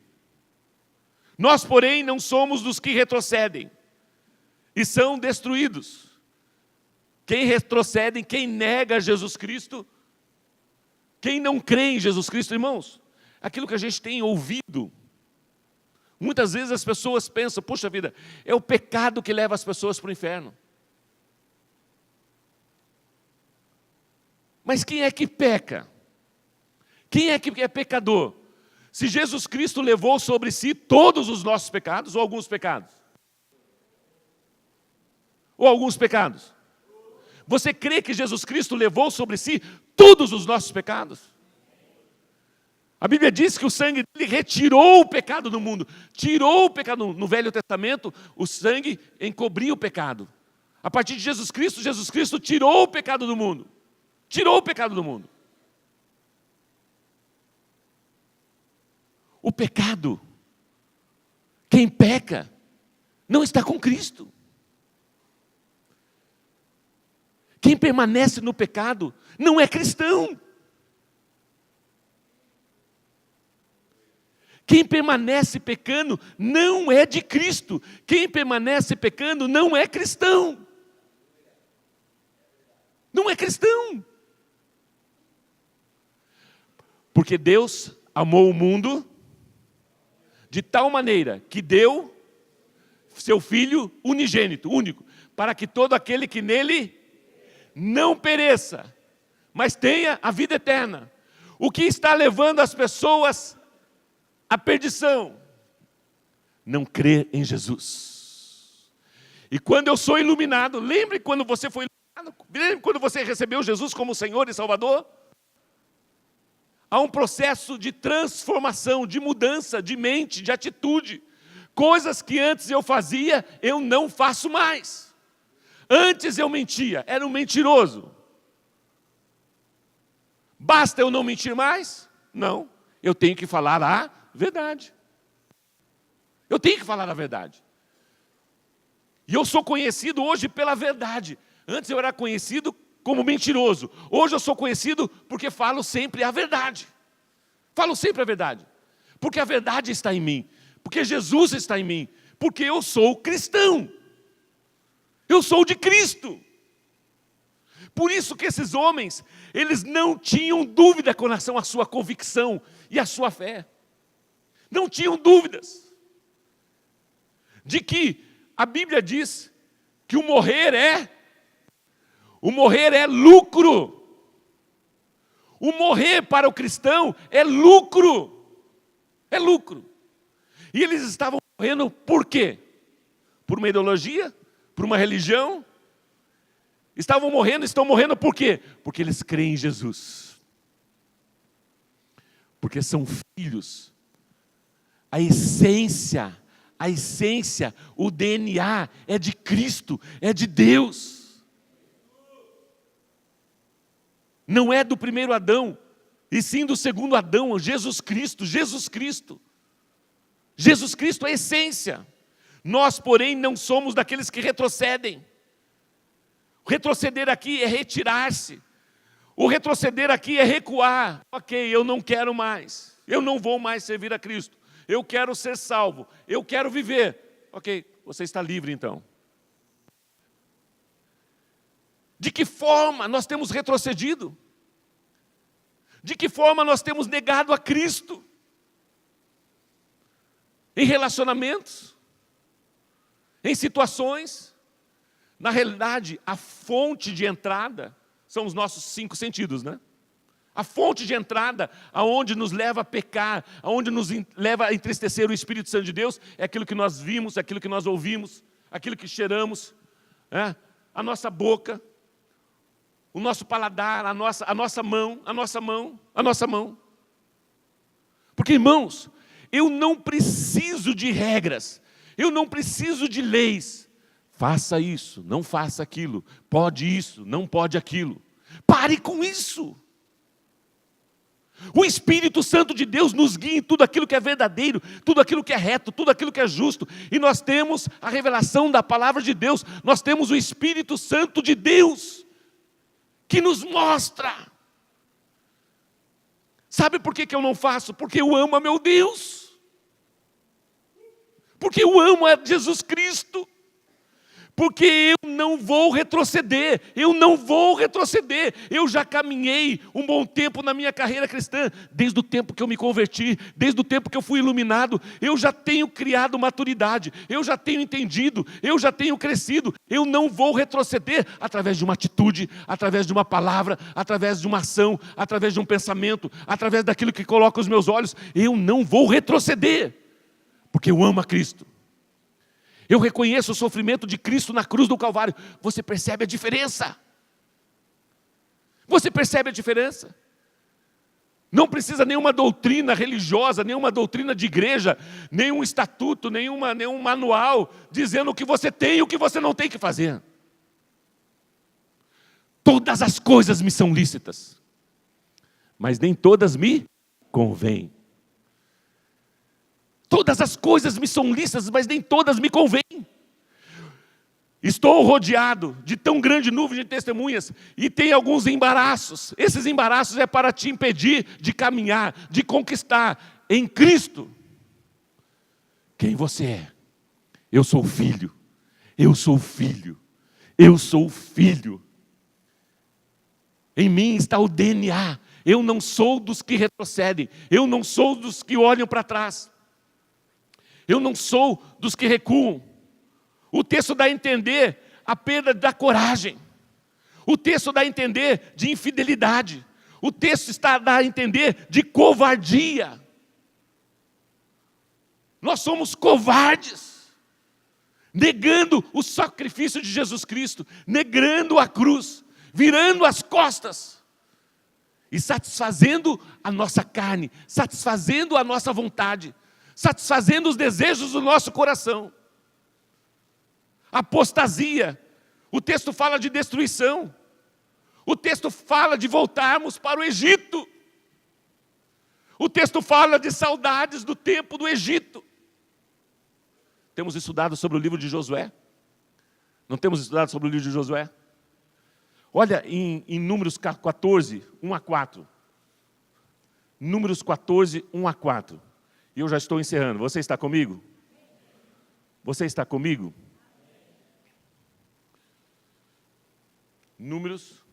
Nós, porém, não somos dos que retrocedem e são destruídos. Quem retrocede, quem nega Jesus Cristo, quem não crê em Jesus Cristo, irmãos, aquilo que a gente tem ouvido, muitas vezes as pessoas pensam: puxa vida, é o pecado que leva as pessoas para o inferno. Mas quem é que peca? Quem é que é pecador? Se Jesus Cristo levou sobre si todos os nossos pecados ou alguns pecados? Ou alguns pecados? Você crê que Jesus Cristo levou sobre si todos os nossos pecados? A Bíblia diz que o sangue dele retirou o pecado do mundo. Tirou o pecado. No Velho Testamento, o sangue encobria o pecado. A partir de Jesus Cristo tirou o pecado do mundo. Tirou o pecado do mundo. O pecado, quem peca, não está com Cristo. Quem permanece no pecado não é cristão. Quem permanece pecando não é de Cristo. Quem permanece pecando não é cristão. Não é cristão. Porque Deus amou o mundo de tal maneira que deu seu Filho unigênito, único, para que todo aquele que nele não pereça, mas tenha a vida eterna. O que está levando as pessoas à perdição? Não crer em Jesus. E quando eu sou iluminado, lembre quando você foi iluminado, lembre quando você recebeu Jesus como Senhor e Salvador? Há um processo de transformação, de mudança, de mente, de atitude. Coisas que antes eu fazia, eu não faço mais. Antes eu mentia, era um mentiroso. Basta eu não mentir mais? Não, eu tenho que falar a verdade. Eu tenho que falar a verdade. E eu sou conhecido hoje pela verdade. Antes eu era conhecido como mentiroso. Hoje eu sou conhecido porque falo sempre a verdade. Falo sempre a verdade. Porque a verdade está em mim. Porque Jesus está em mim. Porque eu sou cristão. Eu sou de Cristo. Por isso que esses homens, eles não tinham dúvida com relação à sua convicção e à sua fé. Não tinham dúvidas de que a Bíblia diz que o morrer é lucro. O morrer para o cristão é lucro. É lucro. E eles estavam morrendo por quê? Por uma ideologia? Por uma religião? Estão morrendo por quê? Porque eles creem em Jesus. Porque são filhos. A essência, o DNA é de Cristo, é de Deus. Não é do primeiro Adão, e sim do segundo Adão, Jesus Cristo. Jesus Cristo é a essência. Nós, porém, não somos daqueles que retrocedem. O retroceder aqui é retirar-se. O retroceder aqui é recuar. Ok, eu não quero mais. Eu não vou mais servir a Cristo. Eu quero ser salvo. Eu quero viver. Ok, você está livre então. De que forma nós temos retrocedido? De que forma nós temos negado a Cristo? Em relacionamentos? Em situações? Na realidade, a fonte de entrada são os nossos 5 sentidos, né? A fonte de entrada, aonde nos leva a pecar, aonde nos leva a entristecer o Espírito Santo de Deus, é aquilo que nós vimos, aquilo que nós ouvimos, aquilo que cheiramos, a nossa boca, o nosso paladar, a nossa mão. Porque, irmãos, eu não preciso de regras, eu não preciso de leis. Faça isso, não faça aquilo, pode isso, não pode aquilo. Pare com isso. O Espírito Santo de Deus nos guia em tudo aquilo que é verdadeiro, tudo aquilo que é reto, tudo aquilo que é justo. E nós temos a revelação da palavra de Deus, nós temos o Espírito Santo de Deus, que nos mostra. Sabe por que eu não faço? Porque eu amo a meu Deus. Porque eu amo a Jesus Cristo. Porque eu não vou retroceder, eu já caminhei um bom tempo na minha carreira cristã, desde o tempo que eu me converti, desde o tempo que eu fui iluminado, eu já tenho criado maturidade, eu já tenho entendido, eu já tenho crescido, eu não vou retroceder através de uma atitude, através de uma palavra, através de uma ação, através de um pensamento, através daquilo que coloca os meus olhos, eu não vou retroceder, porque eu amo a Cristo. Eu reconheço o sofrimento de Cristo na cruz do Calvário. Você percebe a diferença? Você percebe a diferença? Não precisa nenhuma doutrina religiosa, nenhuma doutrina de igreja, nenhum estatuto, nenhum manual dizendo o que você tem e o que você não tem que fazer. Todas as coisas me são lícitas, mas nem todas me convêm. Todas as coisas me são lícitas, mas nem todas me convêm. Estou rodeado de tão grande nuvem de testemunhas e tem alguns embaraços. Esses embaraços é para te impedir de caminhar, de conquistar em Cristo quem você é. Eu sou filho, eu sou filho, eu sou filho. Em mim está o DNA. Eu não sou dos que retrocedem, eu não sou dos que olham para trás. Eu não sou dos que recuam. O texto dá a entender a perda da coragem. O texto dá a entender de infidelidade. O texto dá a entender de covardia. Nós somos covardes, negando o sacrifício de Jesus Cristo, negando a cruz, virando as costas e satisfazendo a nossa carne, satisfazendo a nossa vontade, satisfazendo os desejos do nosso coração. Apostasia. O texto fala de destruição. O texto fala de voltarmos para o Egito. O texto fala de saudades do tempo do Egito. Temos estudado sobre o livro de Josué? Não temos estudado sobre o livro de Josué? Olha em Números 14, 1 a 4. Números 14, 1 a 4. E eu já estou encerrando. Você está comigo? Você está comigo? Números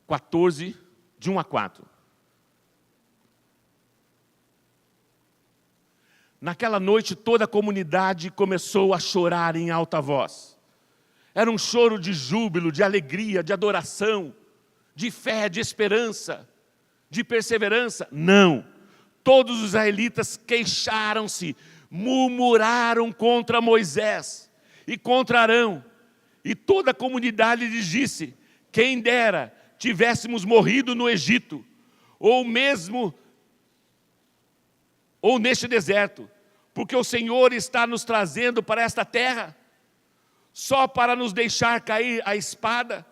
14, de 1 a 4. Naquela noite toda a comunidade começou a chorar em alta voz. Era um choro de júbilo, de alegria, de adoração, de fé, de esperança, de perseverança. Não. Todos os israelitas queixaram-se, murmuraram contra Moisés e contra Arão. E toda a comunidade lhes disse: quem dera tivéssemos morrido no Egito, ou neste deserto, porque o Senhor está nos trazendo para esta terra, só para nos deixar cair a espada.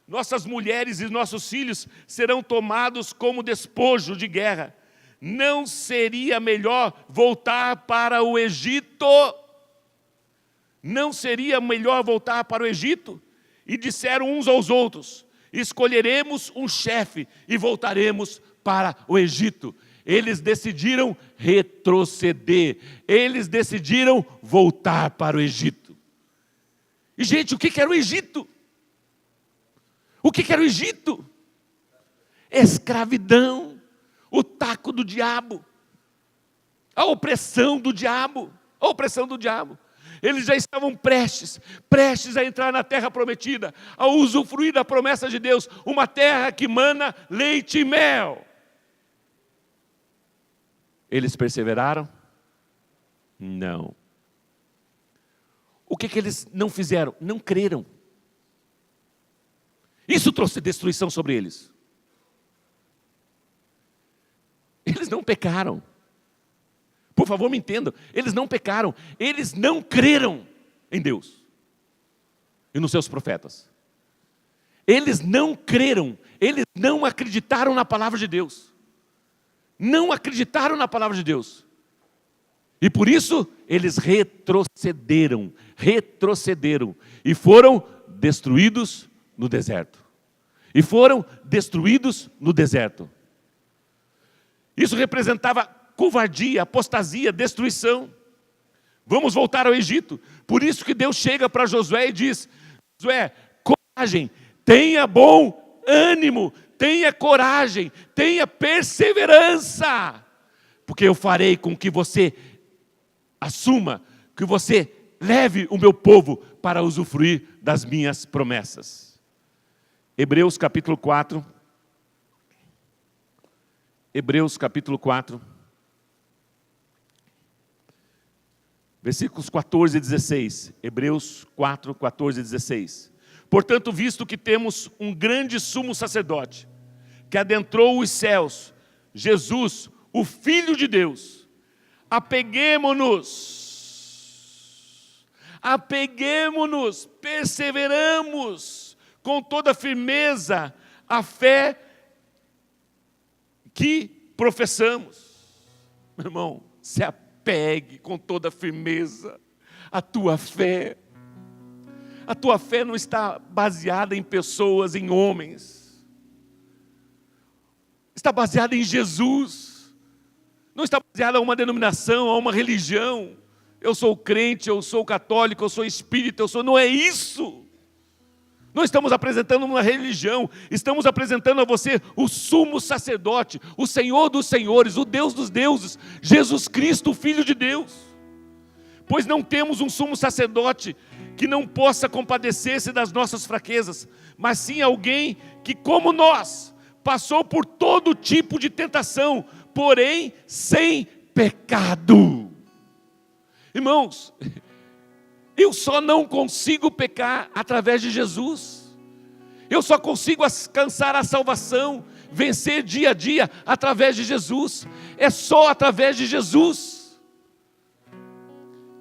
Nossas mulheres e nossos filhos serão tomados como despojo de guerra. Não seria melhor voltar para o Egito? Não seria melhor voltar para o Egito? E disseram uns aos outros: escolheremos um chefe e voltaremos para o Egito. Eles decidiram retroceder. Eles decidiram voltar para o Egito. E, gente, o que era o Egito? O que era o Egito? Escravidão, o taco do diabo, a opressão do diabo, a opressão do diabo. Eles já estavam prestes a entrar na terra prometida, a usufruir da promessa de Deus, uma terra que mana leite e mel. Eles perseveraram? Não. O que eles não fizeram? Não creram. Isso trouxe destruição sobre eles. Eles não pecaram. Por favor, me entendam. Eles não pecaram. Eles não creram em Deus e nos seus profetas. Eles não creram. Eles não acreditaram na palavra de Deus. Não acreditaram na palavra de Deus. E por isso, eles retrocederam. E foram destruídos no deserto. Isso representava covardia, apostasia, destruição. Vamos voltar ao Egito. Por isso que Deus chega para Josué e diz: Josué, coragem, tenha bom ânimo, tenha coragem, tenha perseverança, porque eu farei com que você assuma, que você leve o meu povo para usufruir das minhas promessas. Hebreus capítulo 4. Hebreus capítulo 4. Versículos 14 e 16. Hebreus 4, 14 e 16. Portanto, visto que temos um grande sumo sacerdote, que adentrou os céus, Jesus, o Filho de Deus, apeguemo-nos, perseveramos com toda firmeza a fé que professamos. Meu irmão, se apegue com toda firmeza à tua fé. A tua fé não está baseada em pessoas, em homens. Está baseada em Jesus. Não está baseada em uma denominação, a uma religião. Eu sou crente, eu sou católico, eu sou espírita, não é isso. Não estamos apresentando uma religião, estamos apresentando a você o sumo sacerdote, o Senhor dos senhores, o Deus dos deuses, Jesus Cristo, o Filho de Deus. Pois não temos um sumo sacerdote que não possa compadecer-se das nossas fraquezas, mas sim alguém que, como nós, passou por todo tipo de tentação, porém sem pecado. Irmãos, eu só não consigo pecar através de Jesus. Eu só consigo alcançar a salvação, vencer dia a dia através de Jesus. É só através de Jesus.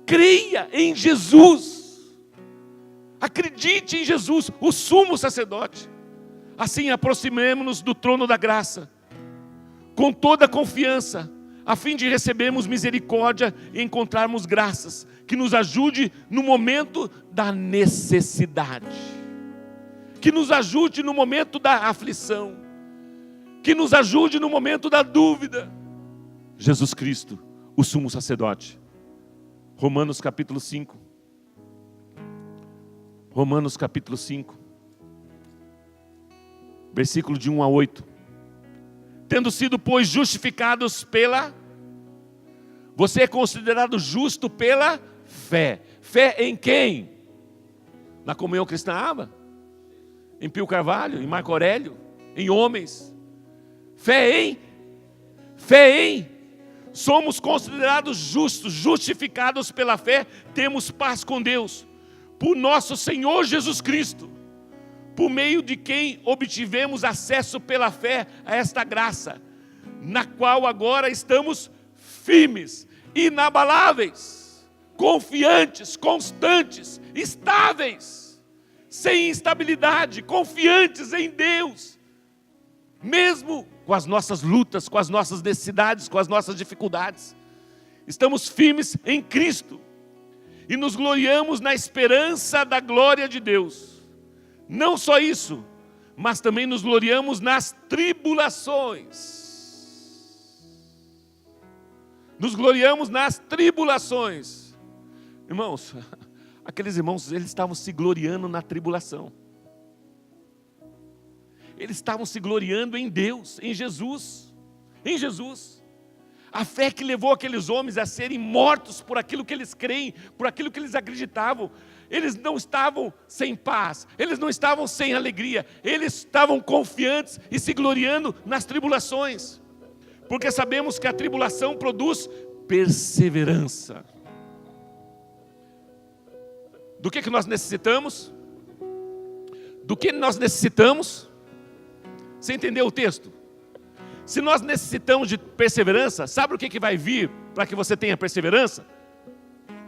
Creia em Jesus. Acredite em Jesus, o sumo sacerdote. Assim aproximemo-nos do trono da graça, com toda a confiança, a fim de recebermos misericórdia e encontrarmos graças, que nos ajude no momento da necessidade, que nos ajude no momento da aflição, que nos ajude no momento da dúvida. Jesus Cristo, o sumo sacerdote. Romanos capítulo 5. Romanos capítulo 5. versículo de 1 a 8. Tendo sido, pois, justificados pela... Você é considerado justo pela fé. Fé em quem? Na comunhão cristã Aba? Em Pio Carvalho? Em Marco Aurélio? Em homens? Fé em? Fé em? Somos considerados justos, justificados pela fé, temos paz com Deus, por nosso Senhor Jesus Cristo, por meio de quem obtivemos acesso pela fé a esta graça, na qual agora estamos firmes, inabaláveis, confiantes, constantes, estáveis, sem instabilidade, confiantes em Deus, mesmo com as nossas lutas, com as nossas necessidades, com as nossas dificuldades. Estamos firmes em Cristo e nos gloriamos na esperança da glória de Deus. Não só isso, mas também nos gloriamos nas tribulações. Nos gloriamos nas tribulações. Irmãos, aqueles irmãos, eles estavam se gloriando na tribulação. Eles estavam se gloriando em Deus, em Jesus. Em Jesus. A fé que levou aqueles homens a serem mortos por aquilo que eles creem, por aquilo que eles acreditavam. Eles não estavam sem paz, eles não estavam sem alegria, eles estavam confiantes e se gloriando nas tribulações. Porque sabemos que a tribulação produz perseverança. Do que nós necessitamos? Do que nós necessitamos? Você entendeu o texto? Se nós necessitamos de perseverança, sabe o que vai vir para que você tenha perseverança?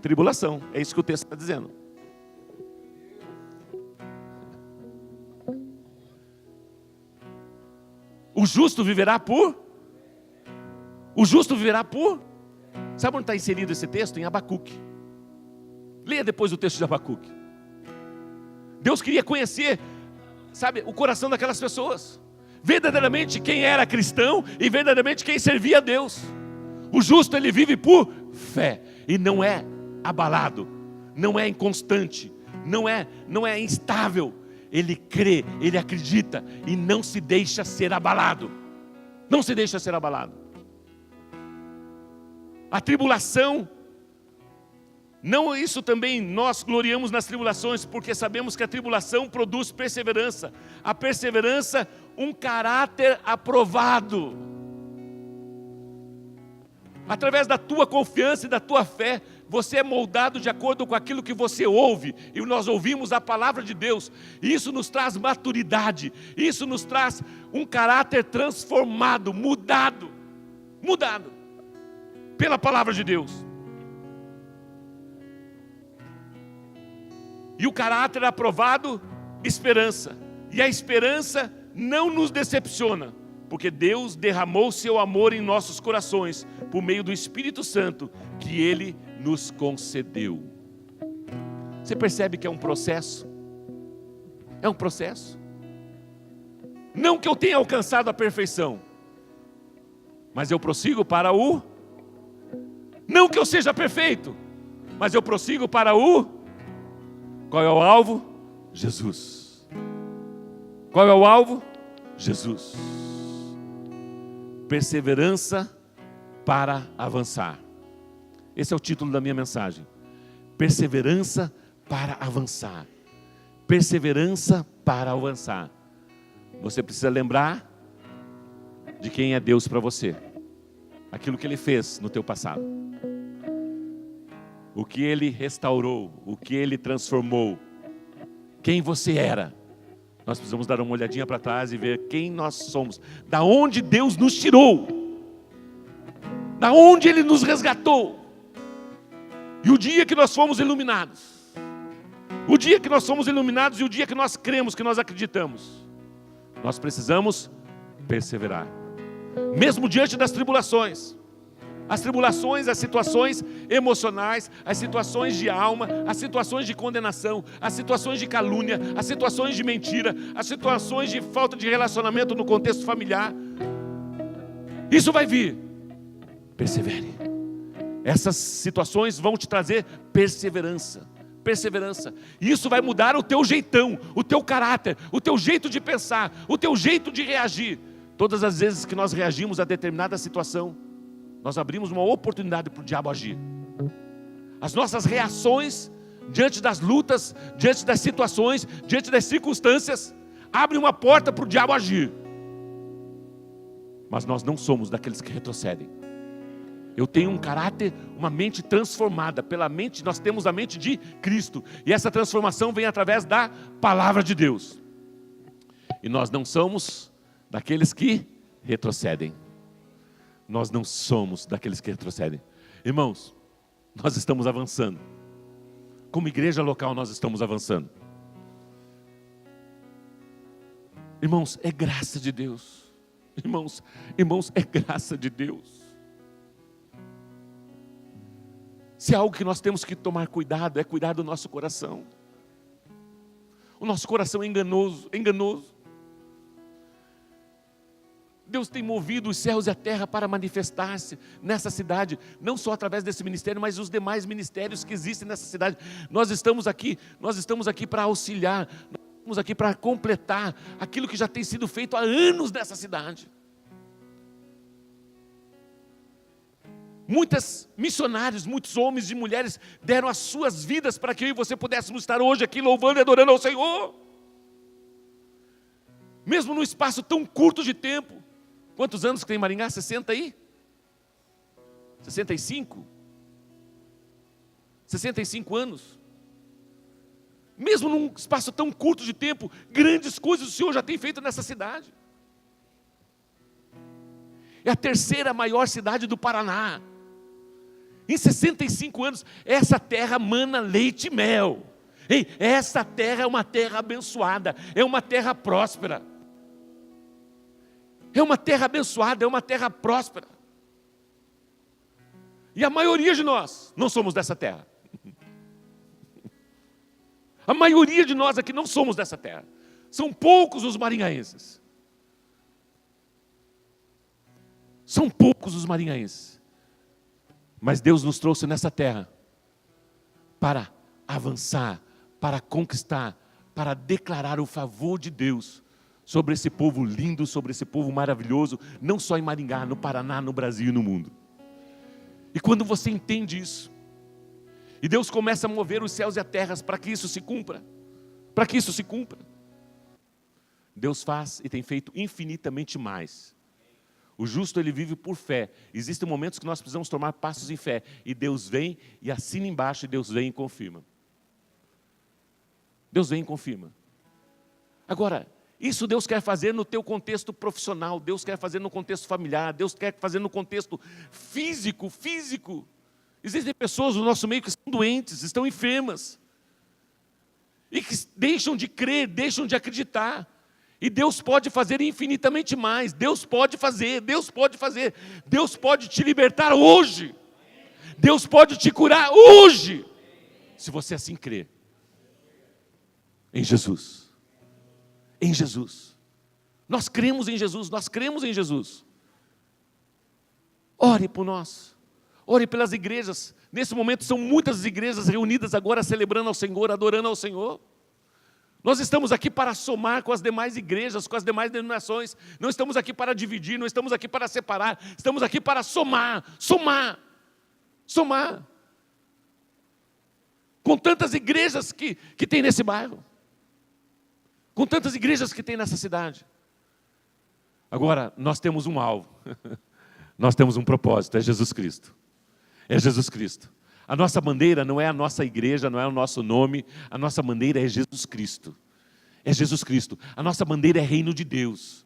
Tribulação, é isso que o texto está dizendo. O justo viverá por? O justo viverá por? Sabe onde está inserido esse texto? Em Abacuque. Leia depois o texto de Abacuque. Deus queria conhecer, sabe, o coração daquelas pessoas. Verdadeiramente quem era cristão e verdadeiramente quem servia a Deus. O justo, ele vive por fé e não é abalado, não é inconstante, não é instável. Ele crê, ele acredita e não se deixa ser abalado. Não se deixa ser abalado. A tribulação, não, isso também nós gloriamos nas tribulações, porque sabemos que a tribulação produz perseverança. A perseverança, um caráter aprovado. Através da tua confiança e da tua fé, você é moldado de acordo com aquilo que você ouve. E nós ouvimos a palavra de Deus. E isso nos traz maturidade. Isso nos traz um caráter transformado, mudado pela palavra de Deus. E o caráter aprovado, esperança. E a esperança não nos decepciona, porque Deus derramou seu amor em nossos corações, por meio do Espírito Santo, que Ele nos concedeu. Você percebe que é um processo? É um processo. Não que eu tenha alcançado a perfeição, mas eu prossigo para o... Não que eu seja perfeito, mas eu prossigo para o... Qual é o alvo? Jesus. Qual é o alvo? Jesus. Perseverança para avançar. Esse é o título da minha mensagem. Perseverança para avançar. Perseverança para avançar. Você precisa lembrar de quem é Deus para você. Aquilo que Ele fez no teu passado. O que Ele restaurou, o que Ele transformou, quem você era. Nós precisamos dar uma olhadinha para trás e ver quem nós somos, da onde Deus nos tirou, da onde Ele nos resgatou, e o dia que nós fomos iluminados, o dia que nós somos iluminados e o dia que nós cremos, que nós acreditamos, nós precisamos perseverar, mesmo diante das tribulações. As tribulações, as situações emocionais, as situações de alma, as situações de condenação, as situações de calúnia, as situações de mentira, as situações de falta de relacionamento no contexto familiar. Isso vai vir. Persevere. Essas situações vão te trazer perseverança. perseverança. E isso vai mudar o teu jeitão, o teu caráter, o teu jeito de pensar, o teu jeito de reagir. Todas as vezes que nós reagimos a determinada situação, nós abrimos uma oportunidade para o diabo agir. As nossas reações diante das lutas, diante das situações, diante das circunstâncias, abrem uma porta para o diabo agir. Mas nós não somos daqueles que retrocedem. Eu tenho um caráter, uma mente transformada. Pela mente, nós temos a mente de Cristo. E essa transformação vem através da palavra de Deus. E nós não somos daqueles que retrocedem. Nós não somos daqueles que retrocedem. Irmãos, nós estamos avançando. Como igreja local nós estamos avançando. Irmãos, é graça de Deus. Irmãos, é graça de Deus. Se é algo que nós temos que tomar cuidado, é cuidar do nosso coração. O nosso coração é enganoso. Deus tem movido os céus e a terra para manifestar-se nessa cidade, não só através desse ministério, mas os demais ministérios que existem nessa cidade. Nós estamos aqui para auxiliar, nós estamos aqui para completar aquilo que já tem sido feito há anos nessa cidade. Muitos missionários, muitos homens e mulheres deram as suas vidas para que eu e você pudéssemos estar hoje aqui louvando e adorando ao Senhor. Mesmo num espaço tão curto de tempo. Quantos anos que tem Maringá? 60 aí? 65? 65 anos. Mesmo num espaço tão curto de tempo, grandes coisas o Senhor já tem feito nessa cidade. É a terceira maior cidade do Paraná. Em 65 anos, essa terra mana leite e mel. Ei, essa terra é uma terra abençoada, é uma terra próspera. É uma terra abençoada, é uma terra próspera. E a maioria de nós não somos dessa terra. A maioria de nós aqui não somos dessa terra. São poucos os maringaenses. São poucos os maringaenses. Mas Deus nos trouxe nessa terra para avançar, para conquistar, para declarar o favor de Deus sobre esse povo lindo, sobre esse povo maravilhoso, não só em Maringá, no Paraná, no Brasil e no mundo. E quando você entende isso, e Deus começa a mover os céus e a terra para que isso se cumpra, Deus faz e tem feito infinitamente mais. O justo, ele vive por fé. Existem momentos que nós precisamos tomar passos em fé, e Deus vem e assina embaixo, e Deus vem e confirma. Deus vem e confirma. Agora, isso Deus quer fazer no teu contexto profissional, Deus quer fazer no contexto familiar, Deus quer fazer no contexto físico. Existem pessoas no nosso meio que estão doentes, estão enfermas, e que deixam de crer, deixam de acreditar. E Deus pode fazer infinitamente mais. Deus pode fazer. Deus pode te libertar hoje. Deus pode te curar hoje, se você assim crer. Em Jesus. Em Jesus. Nós cremos em Jesus. Ore por nós. Ore pelas igrejas. Nesse momento são muitas igrejas reunidas agora celebrando ao Senhor, adorando ao Senhor. Nós estamos aqui para somar com as demais igrejas, com as demais denominações. Não estamos aqui para dividir, não estamos aqui para separar. Estamos aqui para somar. Com tantas igrejas que tem nesse bairro. Com tantas igrejas que tem nessa cidade. Agora, nós temos um alvo. Nós temos um propósito, é Jesus Cristo. É Jesus Cristo. A nossa bandeira não é a nossa igreja, não é o nosso nome. A nossa bandeira é Jesus Cristo. É Jesus Cristo. A nossa bandeira é reino de Deus.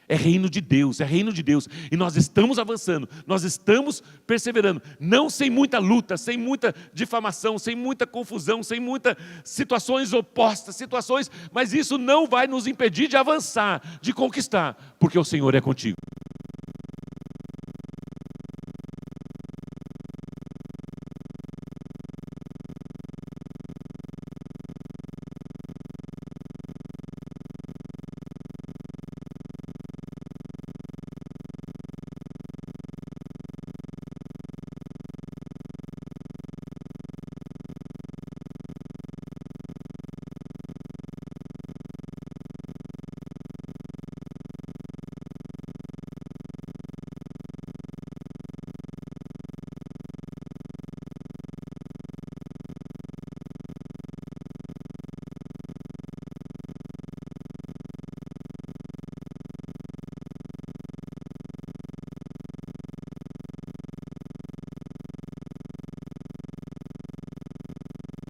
É reino de Deus. E nós estamos avançando, nós estamos perseverando. Não sem muita luta, sem muita difamação, sem muita confusão, sem muitas situações opostas, mas isso não vai nos impedir de avançar, de conquistar, porque o Senhor é contigo.